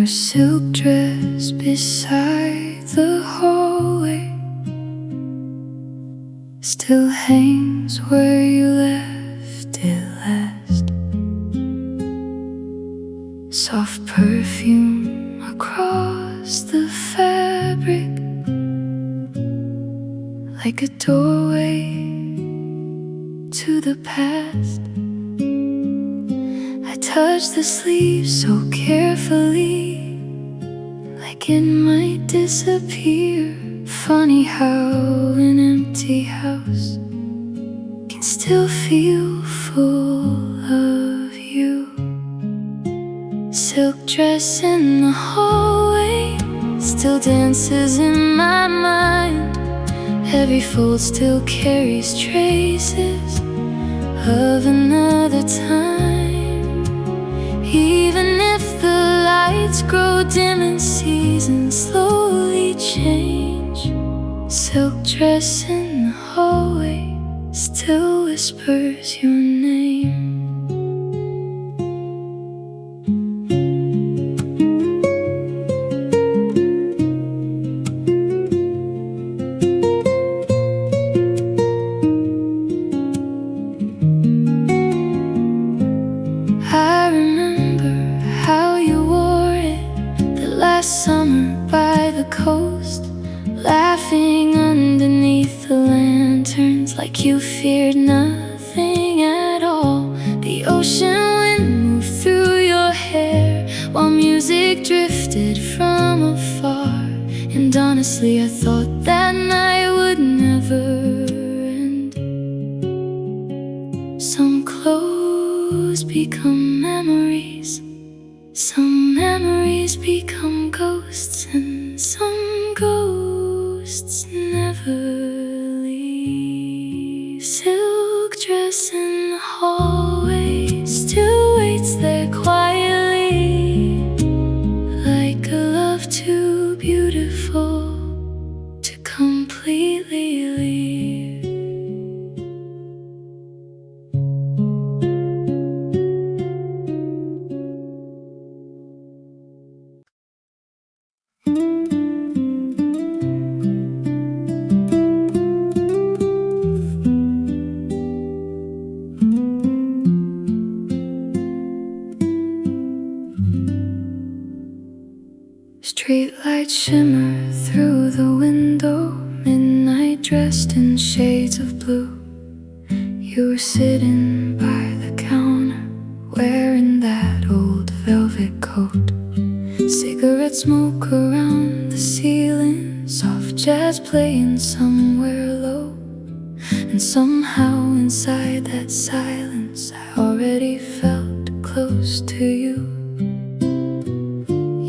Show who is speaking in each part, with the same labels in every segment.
Speaker 1: Your silk dress beside the hallway still hangs where you left it last. Soft perfume across the fabric, like a doorway to the past. I touch the sleeve so carefully, like it might disappear. Funny how an empty house can still feel full of you. Silk dress in the hallway still dances in my mind. Every fold still carries traces of another time. Even if the lights grow dim and seasons slowly change, silk dress in the hallway still whispers your name. I remember how you wore it the last summer by the coast, laughing underneath the lanterns like you feared nothing at all. The ocean wind moved through your hair while music drifted from afar. And honestly, I thought that night would never end. Some clothes become memories, some memories become ghosts, and some ghosts never leave. Silk dress in the hallway still waits there quietly, like a love too beautiful to completely leave. Streetlights shimmer through the window, midnight dressed in shades of blue. You were sitting by the counter, wearing that old velvet coat. Cigarette smoke around the ceiling, soft jazz playing somewhere low. And somehow inside that silence I already felt close to you.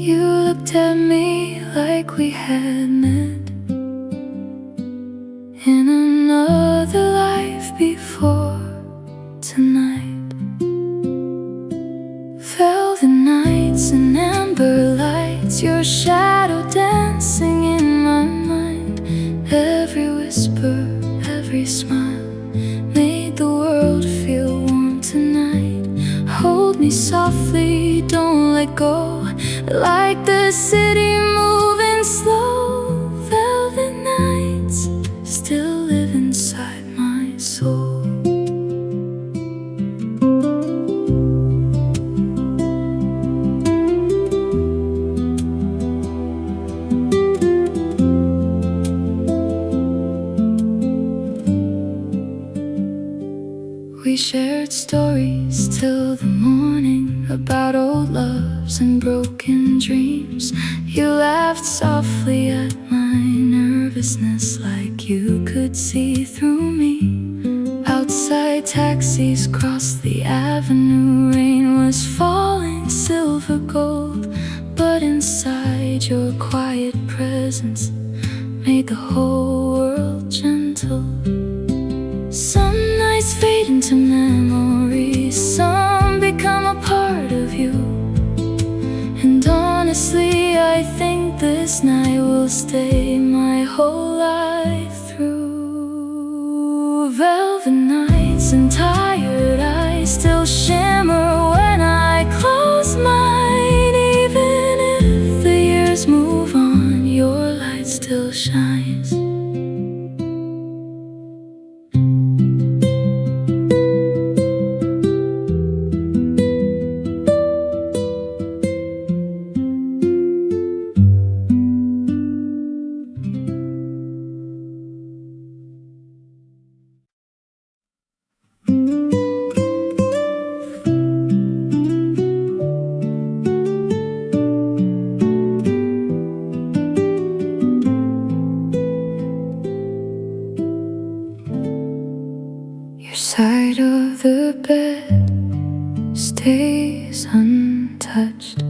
Speaker 1: You looked at me like we had met in another life before tonight. Velvet nights and amber lights, your shadow dancing in my mind. Every whisper, every smile made the world feel warm tonight. Hold me softly, don't let go, like the city moving slow. Velvet nights still live inside my soul. We shared stories till the morning about old loves and broken dreams. You laughed softly at my nervousness, like you could see through me. Outside, taxis crossed the avenue. Rain was falling, silver gold. But inside, your quiet presence made the whole world gentle. Some nights fade into memories, some become a part of you. And honestly, I think this night will stay my whole life through. Velvet nights and tired eyes still shimmer when I close mine. Even if always untouched,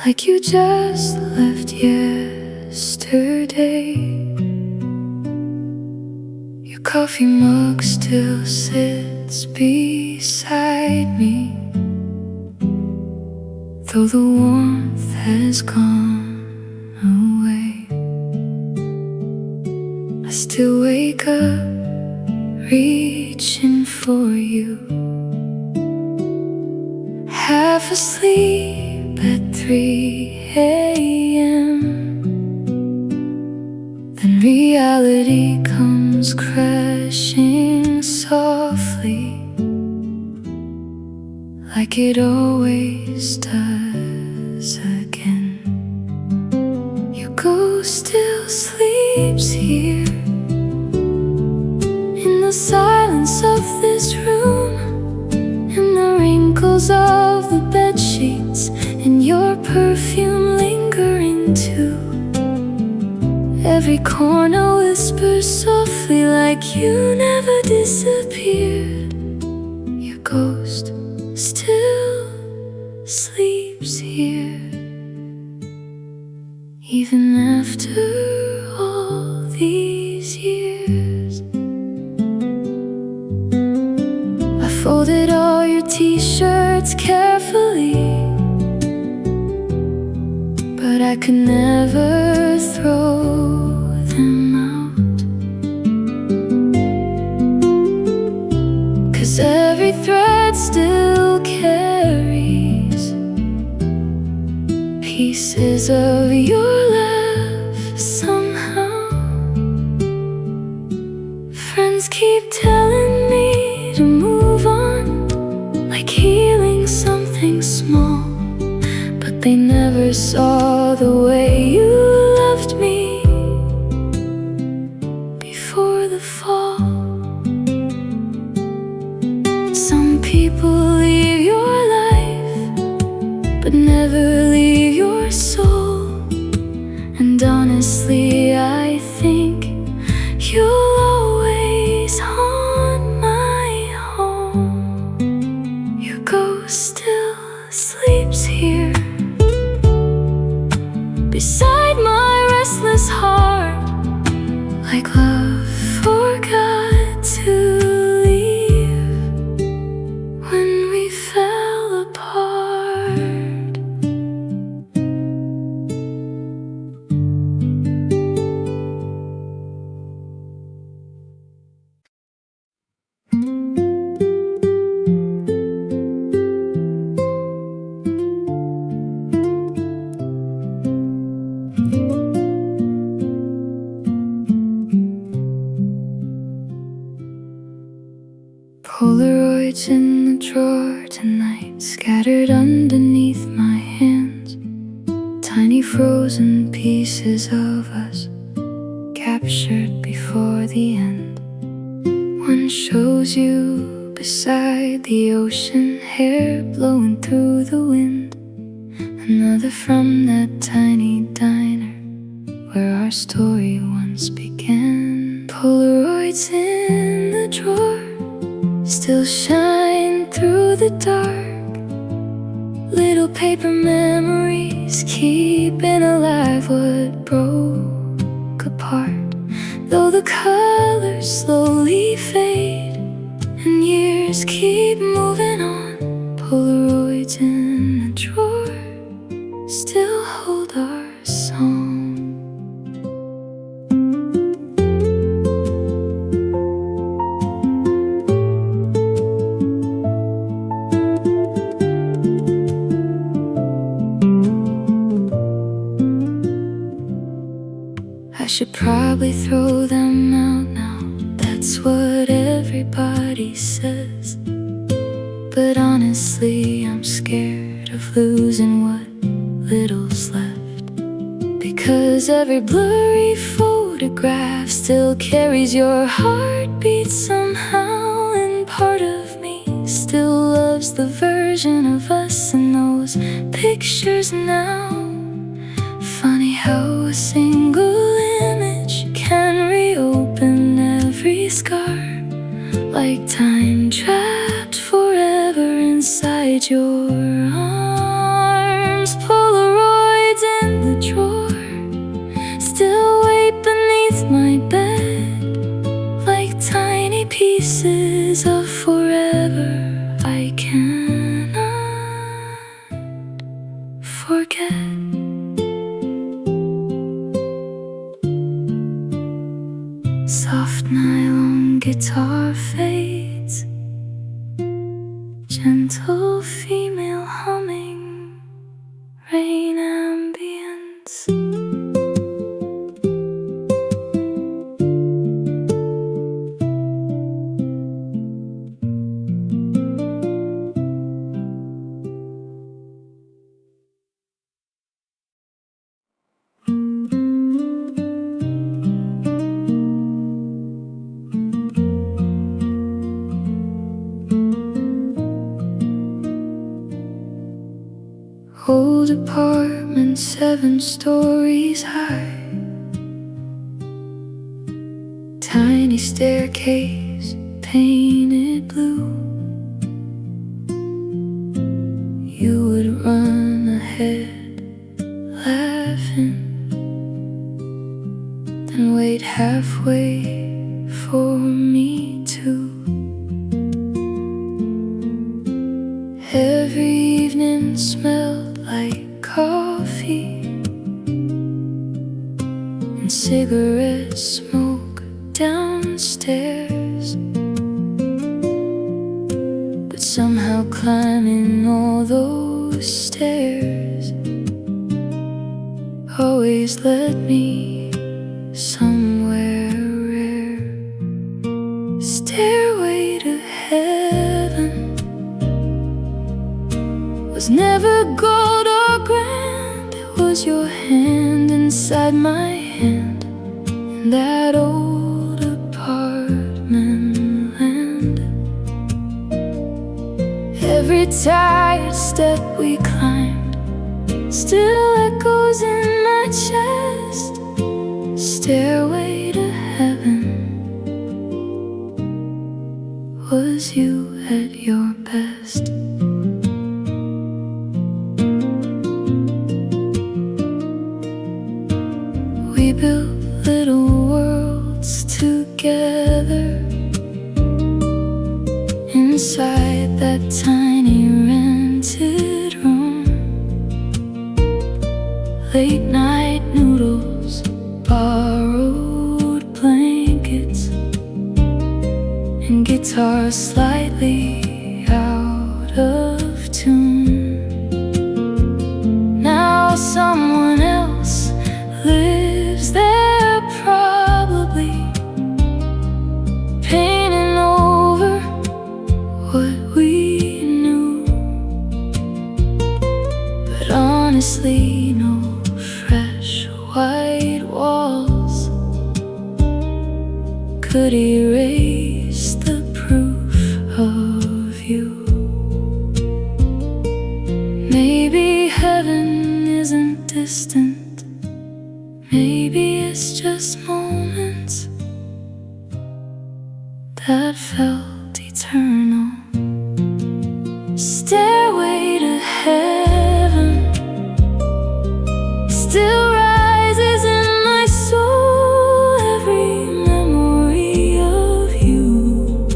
Speaker 1: like you just left yesterday. Your coffee mug still sits beside me, though the warmth has gone away. I still wake up reaching for you, half asleep at 3 a.m. Then reality comes crashing softly, like it always does again. Your ghost still sleeps here, in the silence of this room, in the wrinkles of the bedsheets, and your perfume lingering too. Every corner whispers softly, like you never disappeared. Your ghost still sleeps here, even after all these years. I folded all your t-shirts carefully, but I could never throw them out, 'cause every thread still carries pieces of your love somehow. Friends keep telling me to move on, like healing something small, but they never saw the way you loved me before the fall. Some people leave your life, but never leave your soul. And honestly, I think you'll always haunt my home. Your ghost still sleeps here, beside my restless heart, like love forgot to leave when we fell apart. Polaroids in the drawer tonight, scattered underneath my hands. Tiny frozen pieces of us, captured before the end. One shows you beside the ocean, hair blowing through the wind. Another from that tiny diner where our story once began. Polaroids in the drawer still shine through the dark, little paper memories keeping alive what broke apart. Though the colors slowly fade and years keep moving on, Polaroids in the drawer still hold our song. I should probably throw them out now, that's what everybody says. But honestly, I'm scared of losing what little's left, because every blurry photograph still carries your heartbeat somehow. And part of me still loves the version of us in those pictures now. Funny how a single image can reopen every scar, like time trapped forever. inside your arms, Polaroids in the drawer still wait beneath my bed, like tiny pieces of forever I cannot forget. Soft nylon guitar fades, gentle female humming, rain ambience. Old apartment, 7 stories high, tiny staircase painted blue. You would run ahead laughing, then wait halfway for me too. Every evening smelled like coffee and cigarette smoke downstairs, but somehow climbing all those stairs always led me somewhere rare. Stairway to Heaven was never gold or grand. It was your hand inside my hand in that old apartment land. Every tired step we climbed still echoes in my chest. Stairway to Heaven was you at your best. We built little worlds together inside that tiny rented room. Late night noodles, borrowed blankets, and guitars slightly out of tune. Now someone else lives there, probably painting over what we knew. But honestly, no fresh white walls could erase the proof of you. Maybe heaven isn't distant, maybe it's just moments that felt eternal. Stairway to Heaven still rises in my soul. Every memory of you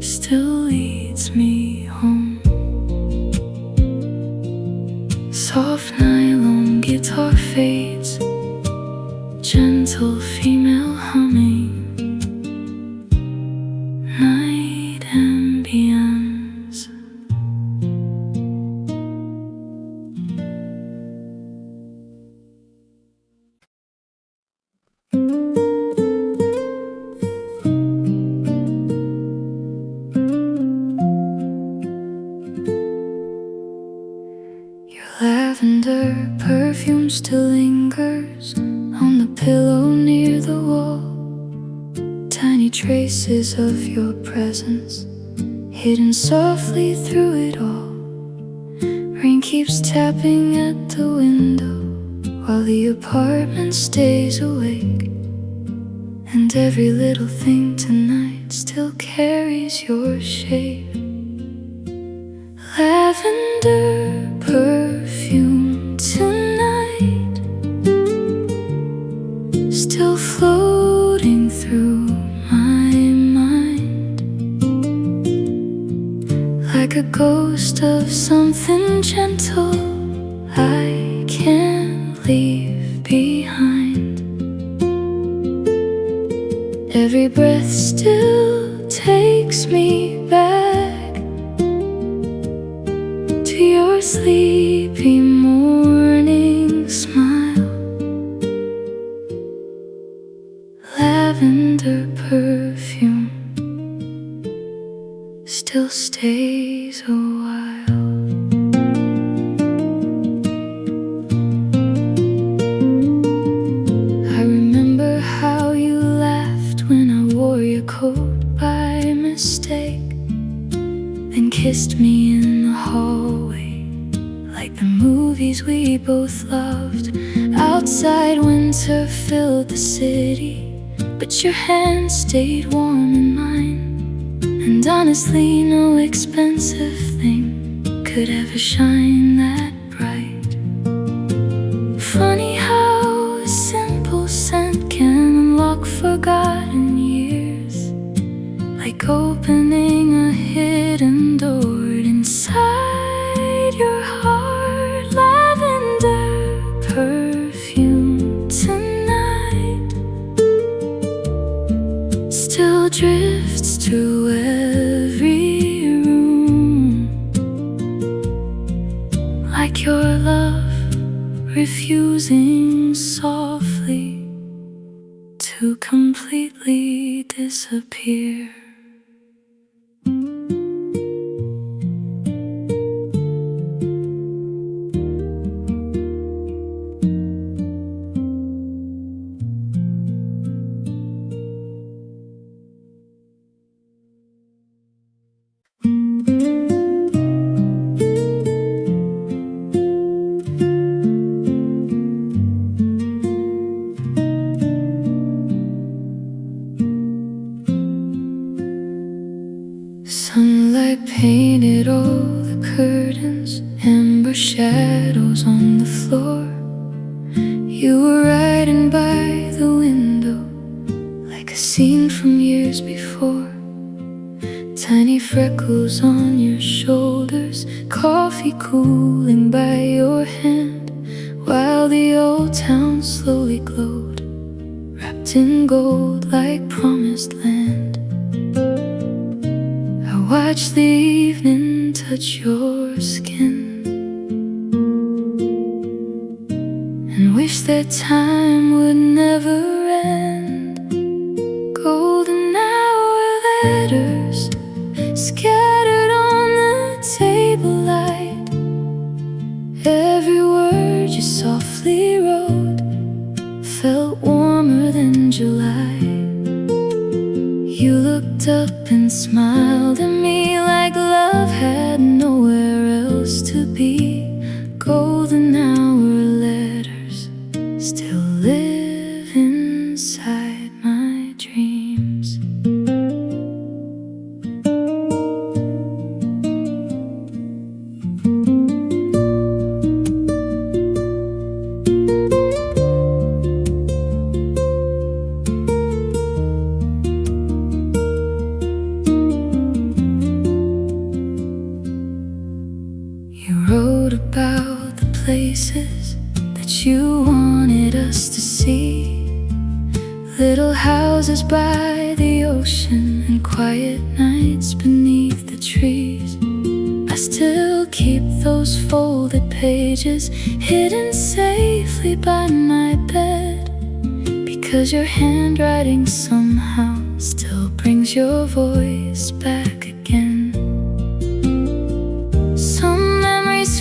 Speaker 1: still leads me home. Soft nylon guitar fades, gentle female humming, night ambience. Your lavender perfume still lingers on the pillow near the wall. Tiny traces of your presence hidden softly through it all. Rain keeps tapping at the window while the apartment stays awake, and every little thing tonight still carries your shape. like a ghost of something gentle I can't leave behind. Every breath still takes me back to your sleepy morning smile. Lavender perfume still stays a while. I remember how you laughed when I wore your coat by mistake, then kissed me in the hallway like the movies we both loved. Outside winter filled the city, but your hand stayed warm in mine. And honestly, no expensive thing could ever shine that bright. Funny how a simple scent can unlock forgotten years, like opening a hidden door inside your heart. Lavender perfume tonight still drifts to every room, like your love refusing softly to completely disappear. Sunlight painted all the curtains, amber shadows on the floor. You were riding by the window like a scene from years before. Tiny freckles on your shoulders, coffee cooling by your hand, while the old town slowly glowed, wrapped in gold like promised land. Watch the evening touch your skin and wish that time would never end. Golden hour letters scattered on the table light. Every word you softly wrote felt warmer than July. You looked up and smiled at me like love had nowhere else to be. Golden hour letters still live inside my dreams. Wrote about the places that you wanted us to see, little houses by the ocean and quiet nights beneath the trees. I still keep those folded pages hidden safely by my bed, because your handwriting somehow still brings your voice back again.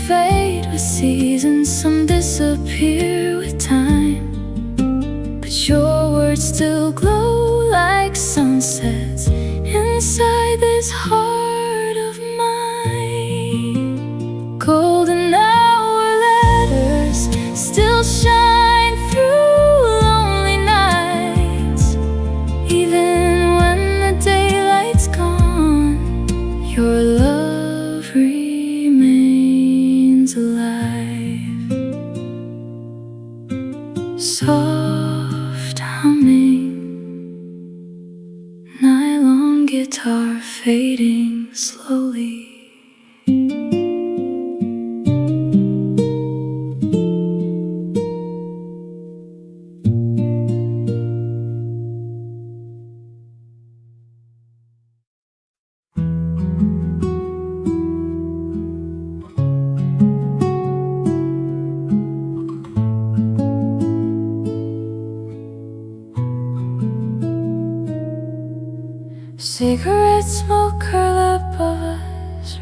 Speaker 1: Fade with seasons, some disappear with time, but your words still glow like sunsets inside this heart of mine. Golden hour letters still shine through lonely nights, even when the daylight's gone. Your love remains alive, soft humming, nylon guitar fading slowly.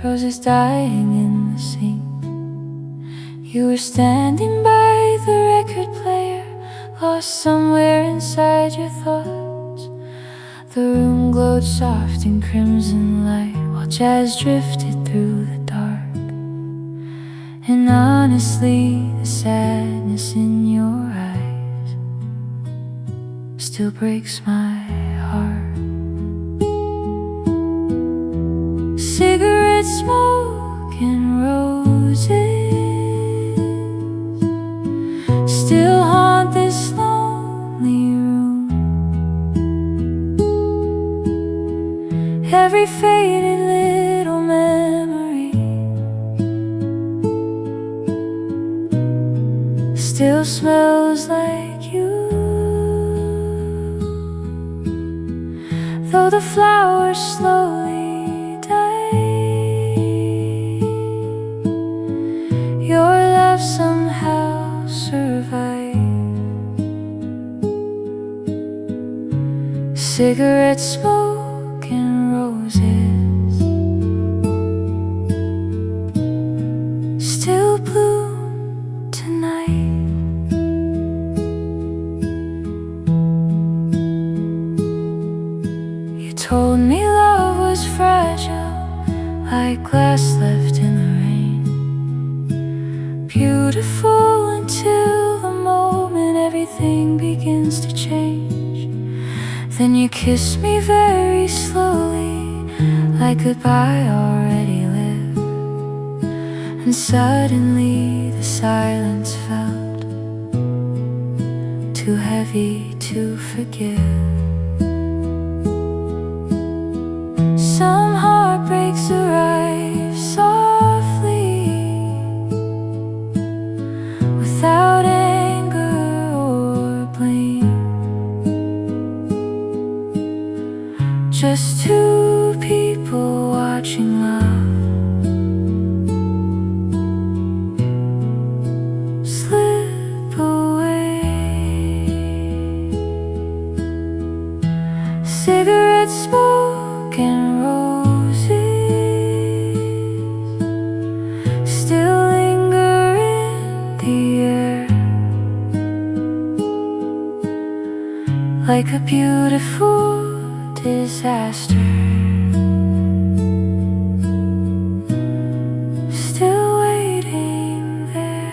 Speaker 1: roses dying in the sink. You were standing by the record player, lost somewhere inside your thoughts. The room glowed soft in crimson light, while jazz drifted through the dark. And honestly, the sadness in your eyes still breaks my heart. Cigarette smoke and roses still haunt this lonely room. Every faded little memory still smells like you. Though the flowers slowly die, your love somehow survived. Cigarette smoke and roses still bloom tonight. You told me love was fragile, like glass left in the rain. Beautiful until the moment everything begins to change. Then you kissed me very slowly, like goodbye already lived. And suddenly the silence felt too heavy to forgive. Some heartbreaks arrive softly, without anger or blame. Just two people watching love slip away. Cigarette smoke and roses still linger in the air, like a beautiful disaster still waiting there.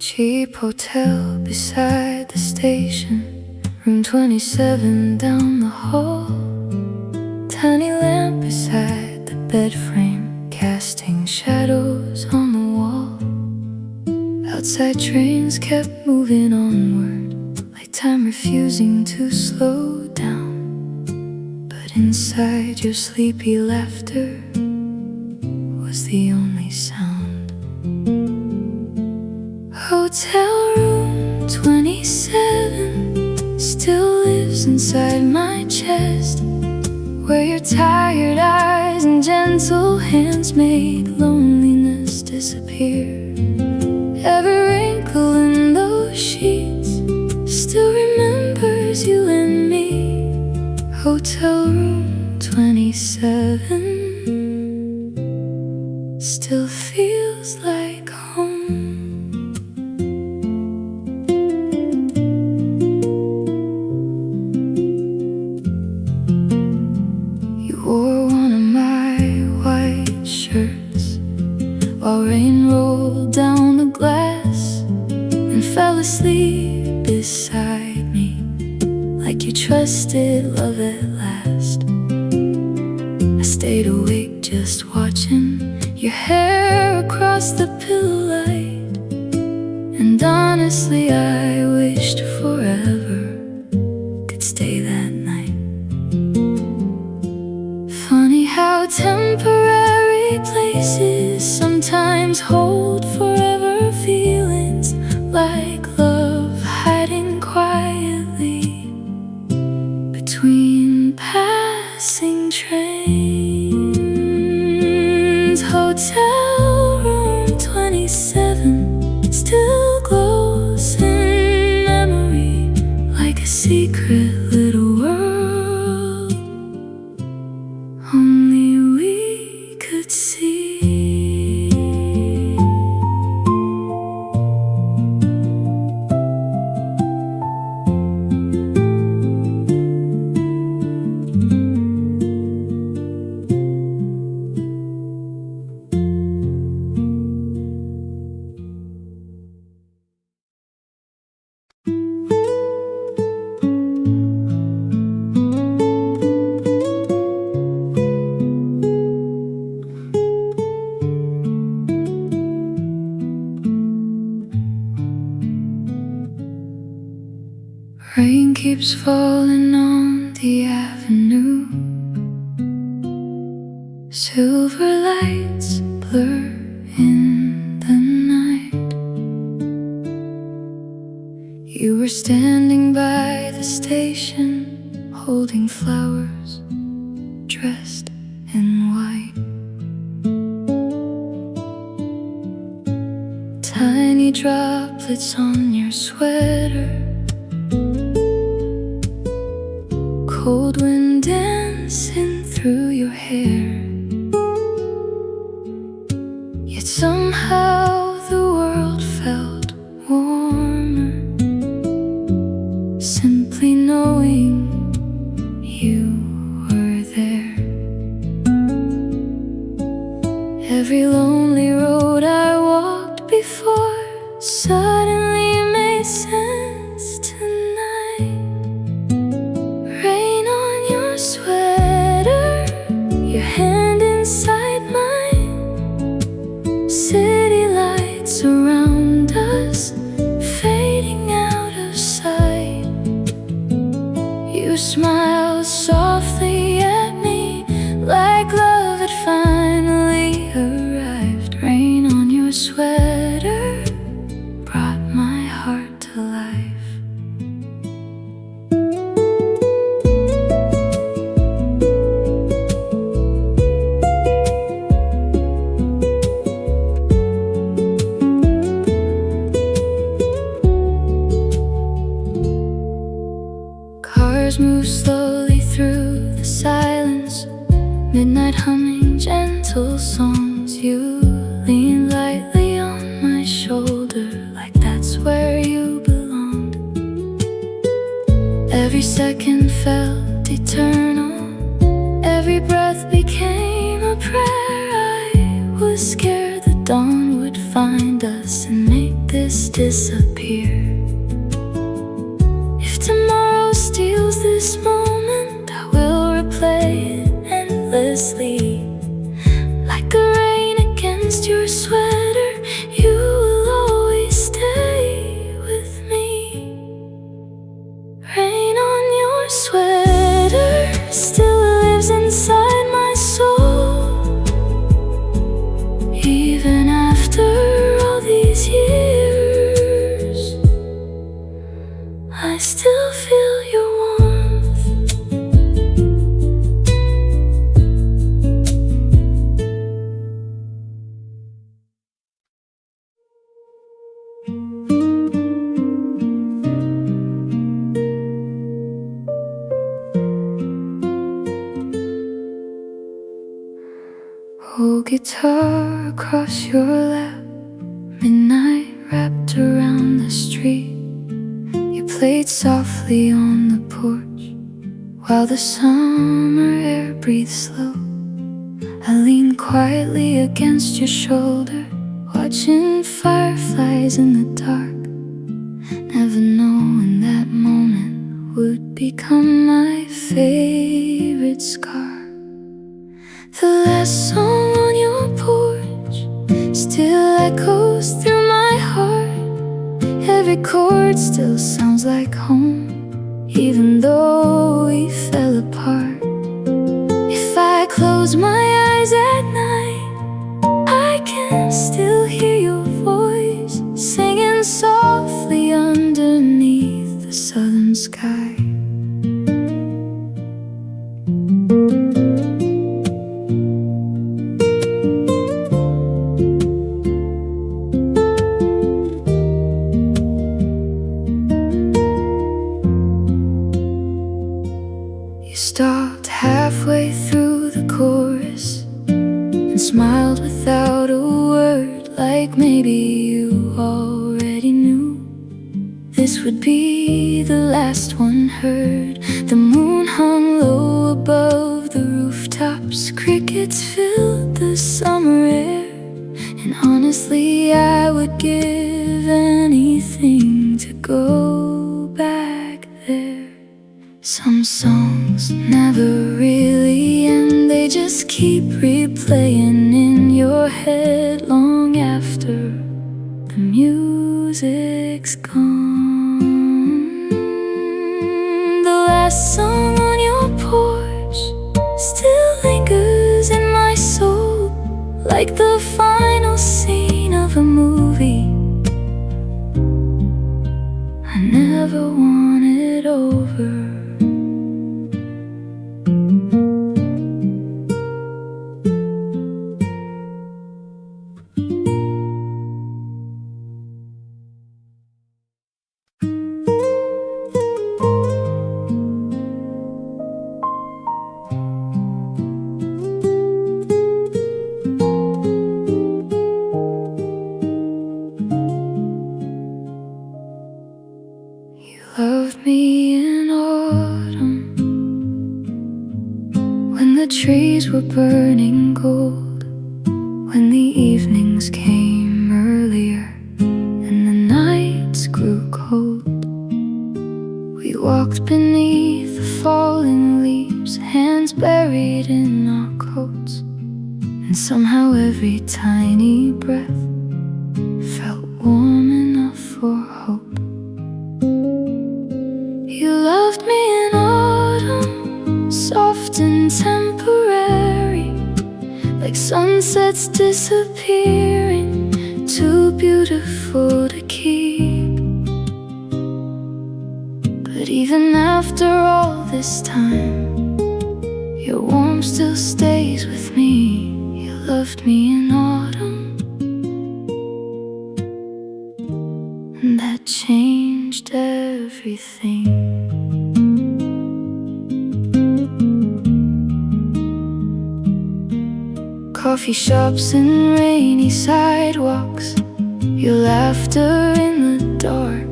Speaker 1: Cheap hotel beside the station, room 27 down the hall. Tiny lamp beside the bed frame, casting shadows on the wall. Outside trains kept moving onward, like time refusing to slow down. But inside your sleepy laughter was the only sound. Hotel room 27 still lives inside my chest, where your tired eyes and gentle hands made loneliness disappear. Every wrinkle in those sheets still remembers you and me. Hotel room 27 still feels like home. Wore one of my white shirts while rain rolled down the glass, and fell asleep beside me like you trusted love at last. I stayed awake just watching your hair across the pillow light, and honestly I wished forever times hold forever feelings like love hiding quietly between passing trains. Hotel room 27 still glows in memory like a secret little world only we could see. Rain keeps falling on the avenue. Silver lights blur in the night. You were standing by the station, holding flowers, dressed in white. Tiny droplets on your sweater, cold wind dancing through your hair. Yet somehow the world felt warmer, simply knowing you were there. Every lonely road I walked before suddenly made sense tonight. Rain on your sweater, your hand inside mine. City lights around us, fading out of sight. You smiled softly at me, like love had finally arrived. Rain on your sweater brought my heart to life. Cars move slowly through the silence, midnight humming gentle songs. You lean lightly on my shoulder, like that's where you belonged. Every second felt eternal, every breath became a prayer. I was scared the dawn would find us and make this disappear. If tomorrow steals this moment, I will replay it endlessly. Like a rain against your sweater, you will always stay with me. Rain on your sweater still lives inside my soul. Even after all these years, I still feel your warmth. Oh, guitar across your lap, midnight wrapped around the street. You played softly on the porch while the summer air breathed slow. I leaned quietly against your shoulder, watching fireflies in the dark, never knowing that moment would become my favorite scar. The last song on your porch still echoes through my heart. Every chord still sounds like home, even though we fell apart. If I close my eyes at night, I can still stopped halfway through the chorus and smiled without a word, like maybe you already knew this would be the last one heard. The moon hung low above the rooftops, crickets filled the summer air, and honestly I would give anything to go back there. Some songs never really end, they just keep replaying in your head long after the music's gone. The last song on your porch still lingers in my soul, like the final scene of a movie I never wanted over. Loved me in autumn, when the trees were burning gold, when the evenings came earlier and the nights grew cold. We walked beneath the falling leaves, hands buried in our coats, and somehow every tiny breath felt warm enough for hope. You loved me in autumn, soft and temporary, like sunsets disappearing, too beautiful to keep. But even after all this time, your warmth still stays with me. You loved me in autumn, and that changed everything. Coffee shops and rainy sidewalks, your laughter in the dark,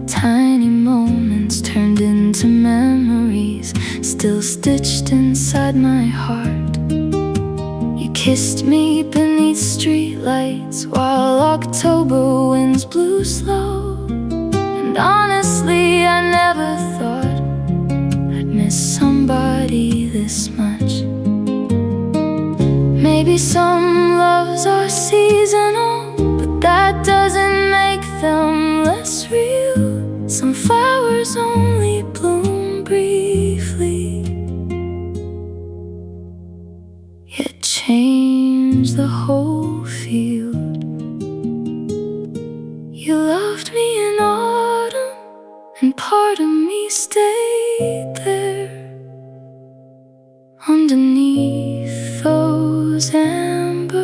Speaker 1: tiny moments turned into memories, still stitched inside my heart. You kissed me beneath streetlights while October winds blew slow, and honestly I never thought I'd miss somebody this much. Maybe some loves are seasonal, but that doesn't make them less real. Some flowers only bloom briefly, yet change the whole field. You loved me in autumn, and part of me stayed there, underneath those amber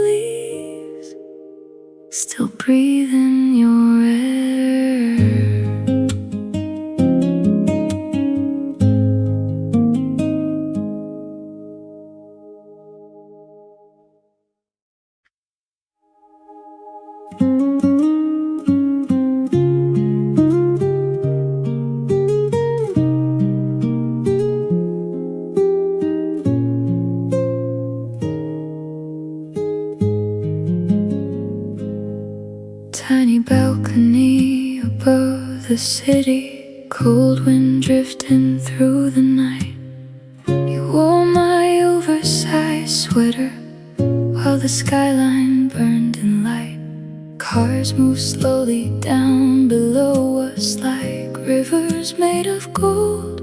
Speaker 1: leaves, still breathing your air. Tiny balcony above the city, cold wind drifting through the night. You wore my oversized sweater while the skyline burned in light. Cars moved slowly down below us like rivers made of gold,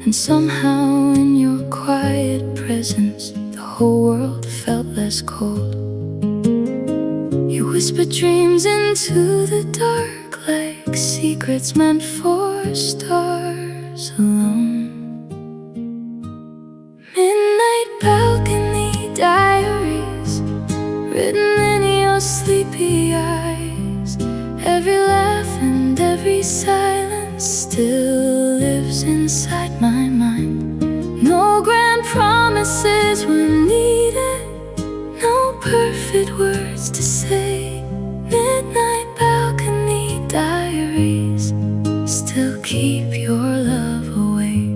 Speaker 1: and somehow in your quiet presence the whole world felt less cold. You whispered dreams into the dark like secrets meant for stars alone. Midnight balcony diaries written in your sleepy eyes. Every laugh and every silence still lives inside my mind. promises were needed, no perfect words to say. Midnight balcony diaries still keep your love awake.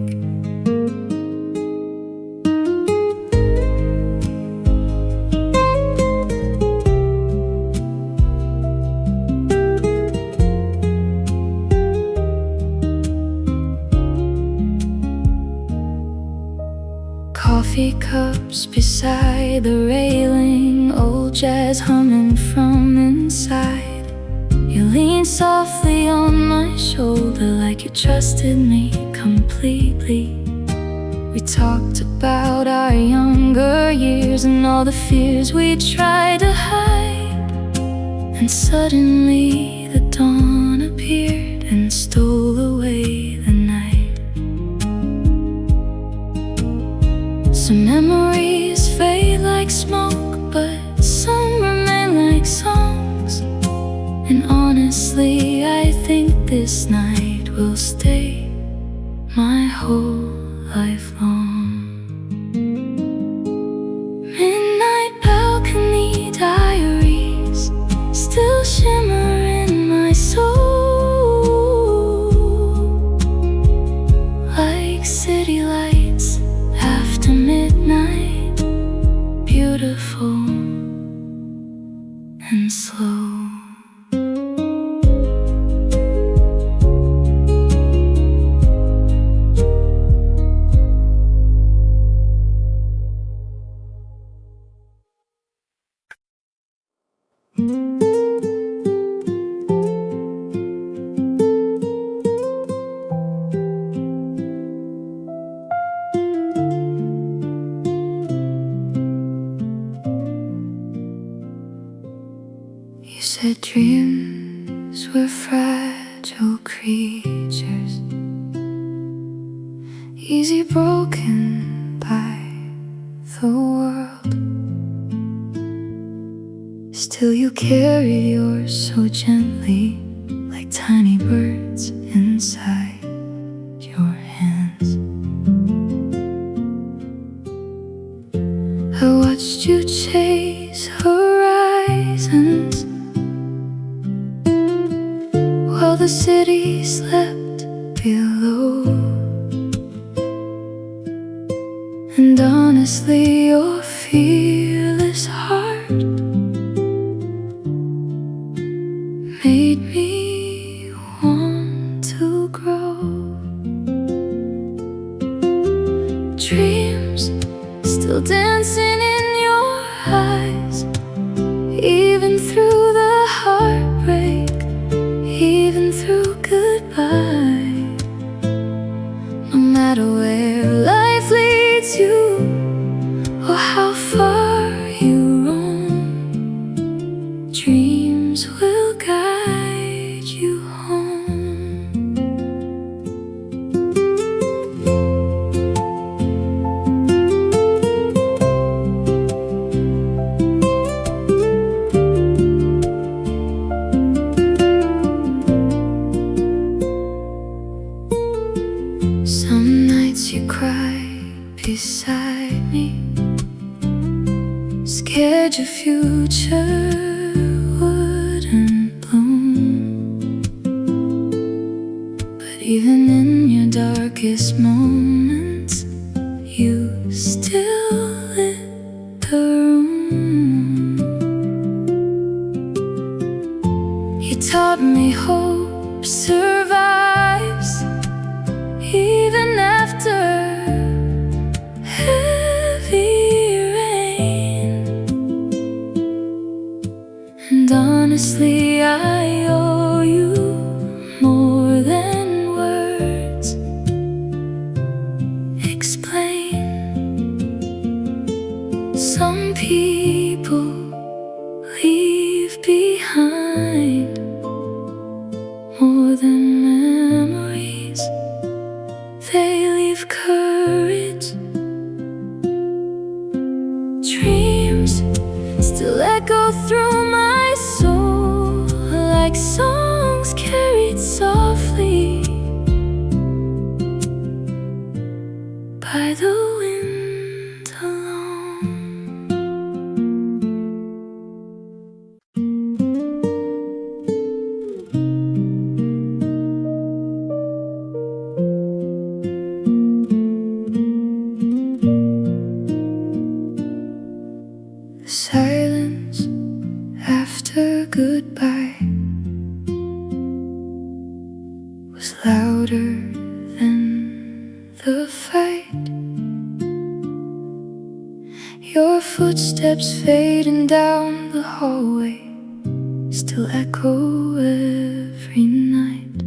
Speaker 1: Coffee cups beside the railing, old jazz humming from inside. You lean softly on my shoulder like you trusted me completely. We talked about our younger years and all the fears we tried to hide. And suddenly the dawn appeared and stole away the night. Some memories fade like smoke, but some remain like songs. And honestly, I think this night will stay my whole life long. Midnight balcony diaries still shimmer in my soul, like city lights after midnight, beautiful and slow. You said dreams were fragile creatures, easy broken by the world. Still you carried yours so gently, like tiny birds inside your hands. I watched you chase horizons while the city slept below. And honestly, your fearless heart made me want to grow. Dreams still dancing in your eyes, even through the heartbreak, even through goodbye. No matter where life leads you or how far you roam, dreams will guide you home. Some nights you cry beside me, scared your future wouldn't bloom. But even in your darkest moments, you still lit the room. You taught me hope survives even after heavy rain. And honestly, I owe you more than words explain. Some people leave behind more than memories, they leave courage. Dreams still echo through my soul, like songs carried softly by the wind the fight. Your footsteps fading down the hallway still echo every night.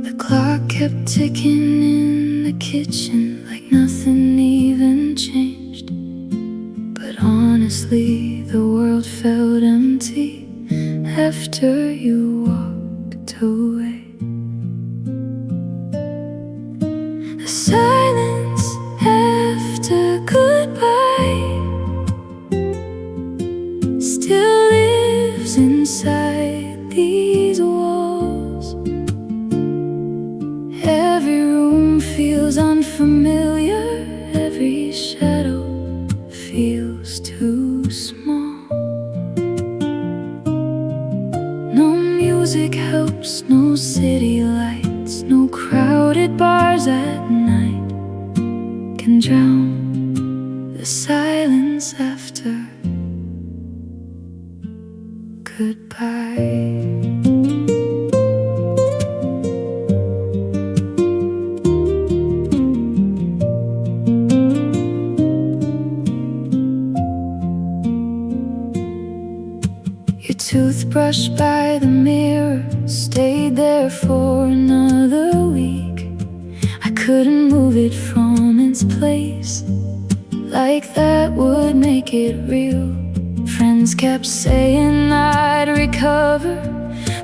Speaker 1: The clock kept ticking in the kitchen like nothing even changed. But honestly, the world felt empty after you walked away. The silence after goodbye still lives inside these walls. Every room feels unfamiliar, every shadow feels too small. No music helps, no city lights, no crowded bars at night can drown the silence after goodbye. Your toothbrush by the mirror stayed there for another week. I couldn't move it from its place, like that would make it real. Friends kept saying I'd recover,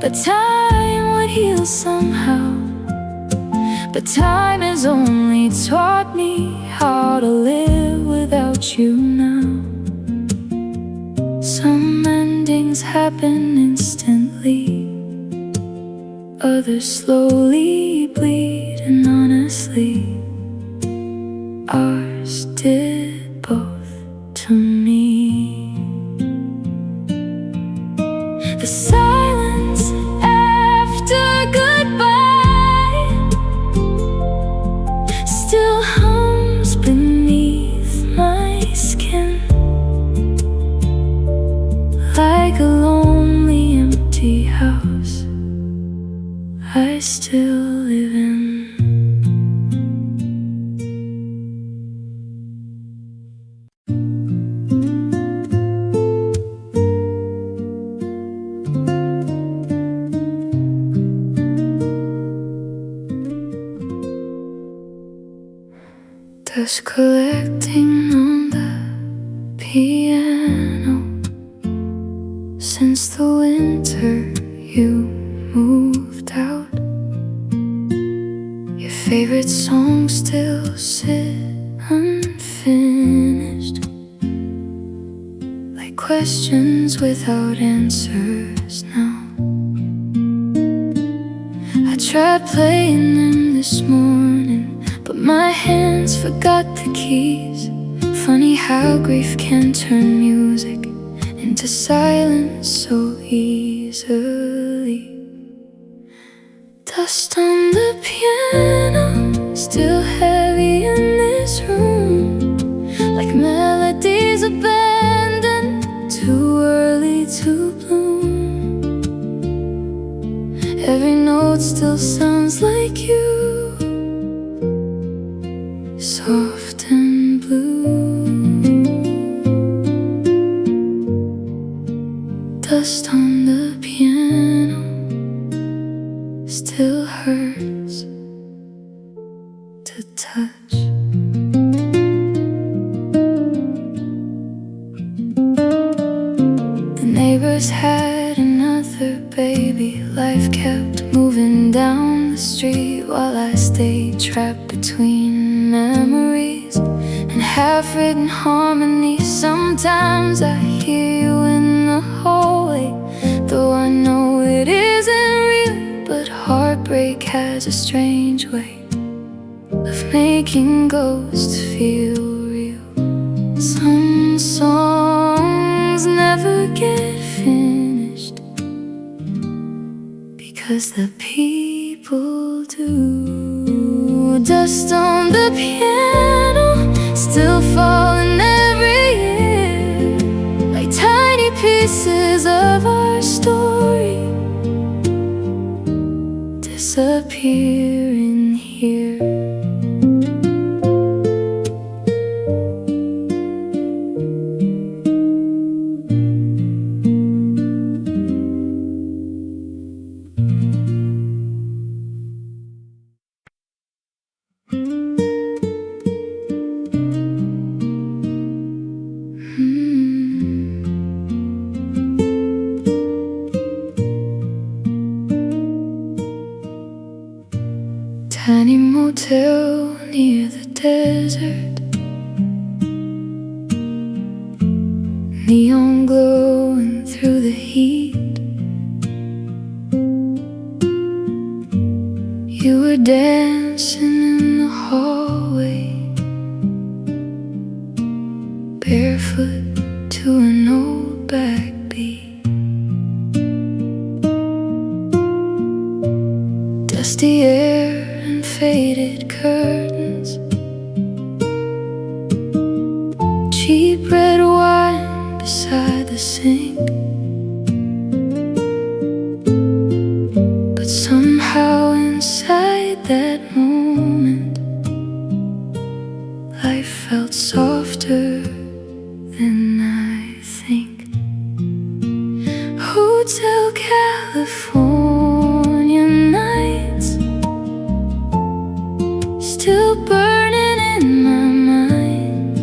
Speaker 1: but time would heal somehow. But time has only taught me how to live without you now. Some endings happen instantly, others slowly bleed, and honestly, ours did both to me. The silence after goodbye still hums beneath my skin, like a lonely empty house I still live in. Dust collecting on the piano since the winter you moved out. Your favorite songs still sit unfinished, like questions without answers now. I tried playing them this morning, but my hands forgot the keys. Funny how grief can turn music into silence so easily. Dust on the piano, still heavy in this room, like melodies abandoned, too early to bloom. Every note still sounds like you, soft and blue. Dust on the piano still hurts to touch. The neighbors had another baby. Life kept moving down the street while I stayed trapped between memories and half-written harmonies. Sometimes I hear you in the hallway, though I know it isn't real. But heartbreak has a strange way of making ghosts feel real. Some songs never get finished because the people do. Dust on the piano, still falling every year, like tiny pieces of our story disappear. here in here. Tiny motel near the desert, neon glowing through the heat. You were dancing in the hallway, barefoot to an old backbeat. Dusty air and faded curtains, cheap red wine beside the sink. But somehow inside that moment, life felt softer than I think. Hotel California nights, still burning in my mind,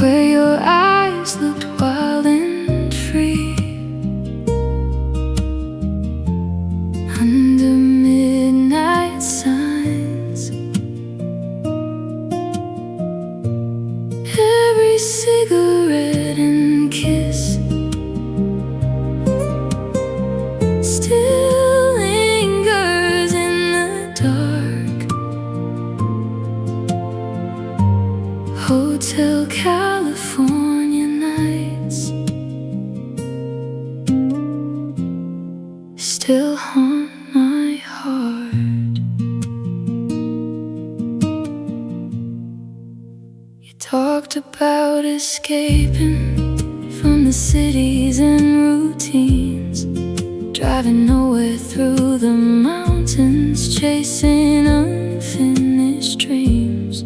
Speaker 1: where your eyes looked wild and free, under midnight signs. Every cigarette and kiss still lingers in the dark. Hotel California nights still haunt my heart. You talked about escaping from the cities and routines, driving nowhere through the mountains, chasing unfinished dreams.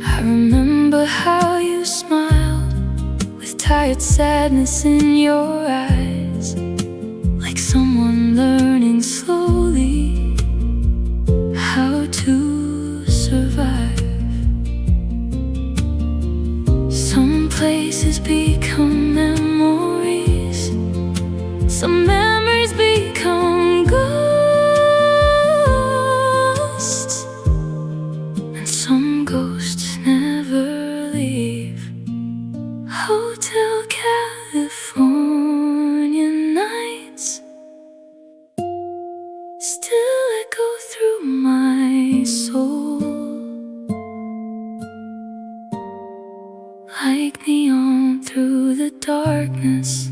Speaker 1: I remember how you smiled with tired sadness in your eyes, like someone learning slowly how to survive. Some places become memories, some memories become ghosts, and some ghosts never leave. Hotel California nights still echo through my soul, like neon through the darkness.